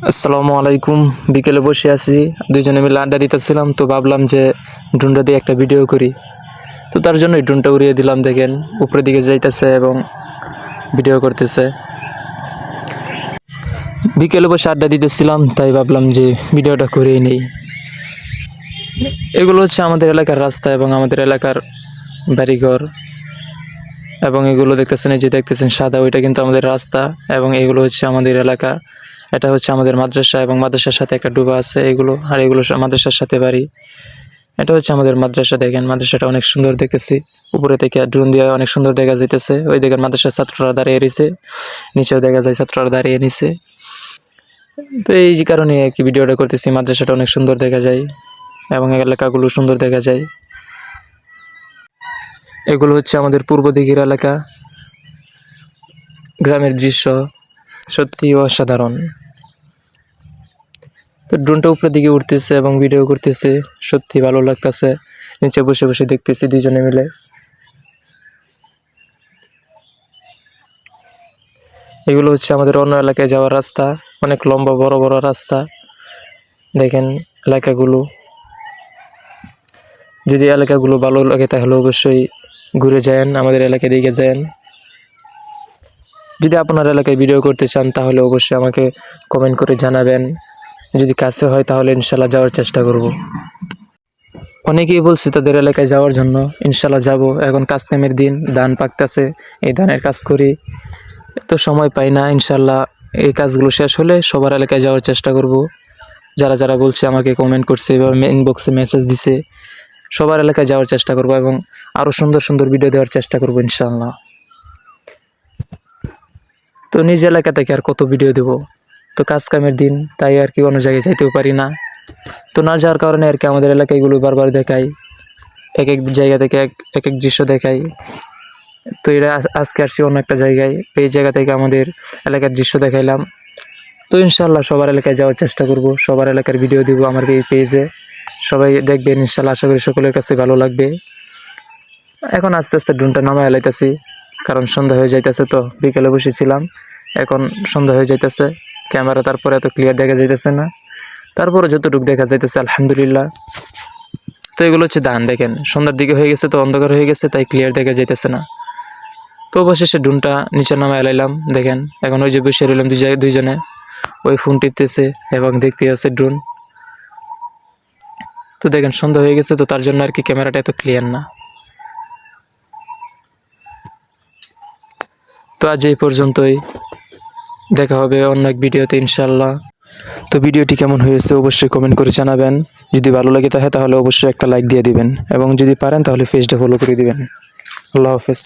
আসসালামু আলাইকুম। বিকেলে বসে আছি, দুইজনে মিলে আড্ডা দিতেছিলাম, তো ভাবলাম যে ড্রোনটা দিয়ে একটা ভিডিও করি। তো তার জন্য এই ড্রোনটা উড়িয়ে দিলাম। দেখেন উপরের দিকে যাইতেছে এবং ভিডিও করতেছে। বিকেলে বসে আড্ডা দিতেছিলাম, তাই ভাবলাম যে ভিডিওটা করেই নেই। এগুলো হচ্ছে আমাদের এলাকার রাস্তা এবং আমাদের এলাকার বাড়িঘর, এবং এগুলো দেখতেছেন, এই যে দেখতেছেন সাদা, ওইটা কিন্তু আমাদের রাস্তা, এবং এগুলো হচ্ছে আমাদের এলাকা। এটা হচ্ছে আমাদের মাদ্রাসা, এবং মাদ্রাসার সাথে একটা ডুবা আছে এগুলো, আর এগুলো মাদ্রাসার সাথে বাড়ি। এটা হচ্ছে আমাদের মাদ্রাসা। দেখেন মাদ্রাসাটা অনেক সুন্দর দেখতেছি, উপরে থেকে ড্রোন দিয়ে অনেক সুন্দর দেখা যাইতেছে। ওই দেখেন মাদ্রাসার ছাত্ররা দাঁড়িয়ে রয়েছে, নিচেও দেখা যায় ছাত্ররা দাঁড়িয়ে নিছে। তো এই যে কারণে আর কি ভিডিওটা করতেছি। মাদ্রাসাটা অনেক সুন্দর দেখা যায় এবং এলাকাগুলো সুন্দর দেখা যায়। এগুলো হচ্ছে আমাদের পূর্ব দিকের এলাকা। গ্রামের দৃশ্য সত্যি অসাধারণ। তো ড্রোনটা উপরের দিকে উঠতেছে এবং ভিডিও করতেছে, সত্যি ভালো লাগতেছে। নিচে বসে বসে দেখতেছি দুইজনে মিলে। এগুলো হচ্ছে আমাদের অন্য এলাকায় যাওয়ার রাস্তা, অনেক লম্বা বড় বড় রাস্তা। দেখেন এলাকাগুলো, যদি এলাকাগুলো ভালো লাগে তাহলে অবশ্যই ঘুরে যান, আমাদের এলাকায় দিকে যান। যদি আপনার এলাকায় ভিডিও করতে চান তাহলে অবশ্যই আমাকে কমেন্ট করে জানাবেন। যদি কাছে হয় তাহলে ইনশাল্লাহ যাওয়ার চেষ্টা করব। অনেকেই বলছে তাদের এলাকায় যাওয়ার জন্য, ইনশাল্লাহ যাব। এখন কাজ কামের দিন, ধান পাকতেছে, এই ধানের কাজ করি, তো সময় পাই না। ইনশাল্লাহ এই কাজগুলো শেষ হলে সবার এলাকায় যাওয়ার চেষ্টা করব। যারা যারা বলছে আমাকে কমেন্ট করছে বা ইনবক্সে মেসেজ দিছে, সবার এলাকায় যাওয়ার চেষ্টা করব এবং আরও সুন্দর সুন্দর ভিডিও দেওয়ার চেষ্টা করব ইনশাল্লাহ। তো নিজ এলাকা থেকে আর কত ভিডিও দেব, তো কাজ কামের দিন, তাই আর কি অন্য জায়গায় যাইতেও পারি না। তো না যাওয়ার কারণে আর কি আমাদের এলাকাগুলো বারবার দেখাই, এক এক জায়গা থেকে এক এক দৃশ্য দেখাই। তো এটা আজকে আসছি অন্য একটা জায়গায়, এই জায়গা থেকে আমাদের এলাকার দৃশ্য দেখাইলাম। তো ইনশাল্লাহ সবার এলাকায় যাওয়ার চেষ্টা করব, সবার এলাকার ভিডিও দিব আমার এই পেজে, সবাই দেখবেন ইনশাল্লাহ। আশা করি সকলের কাছে ভালো লাগবে। এখন আস্তে আস্তে ড্রোনটা নামায় এলাইতেছি, কারণ সন্ধ্যা হয়ে যাইতেছে। তো বিকেলে বসেছিলাম, এখন সন্ধ্যা হয়ে যাইতেছে। ক্যামেরা তারপরে এত ক্লিয়ার দেখা যাইতেছে না, তারপরে যতটুকু দেখা যাইতেছে আলহামদুলিল্লাহ। তো এগুলো হচ্ছে ধান। দেখেন সন্ধ্যার দিকে হয়ে গেছে, তো অন্ধকার হয়ে গেছে, তাই ক্লিয়ার দেখা যাইতেছে না। তো অবশেষে ড্রোনটা নিচে নামায় এলাইলাম। দেখেন এখন ওই যে বসে রইলাম দুইজনে, ওই ফোন টিপতেছে এবং দেখতে আছে ড্রোন। তো দেখেন সন্ধ্যা হয়ে গেছে, তো তার জন্য আর কি ক্যামেরাটা এত ক্লিয়ার না। তো আজ এই পর্যন্তই, দেখা হবে অন্য এক ভিডিওতে ইনশাল্লাহ। তো ভিডিওটি কেমন হয়েছে অবশ্যই কমেন্ট করে জানাবেন। যদি ভালো লাগে তাহলে অবশ্যই একটা লাইক দিয়ে দিবেন, এবং যদি পারেন তাহলে পেজটা ফলো করে দিবেন। আল্লাহ হাফেজ।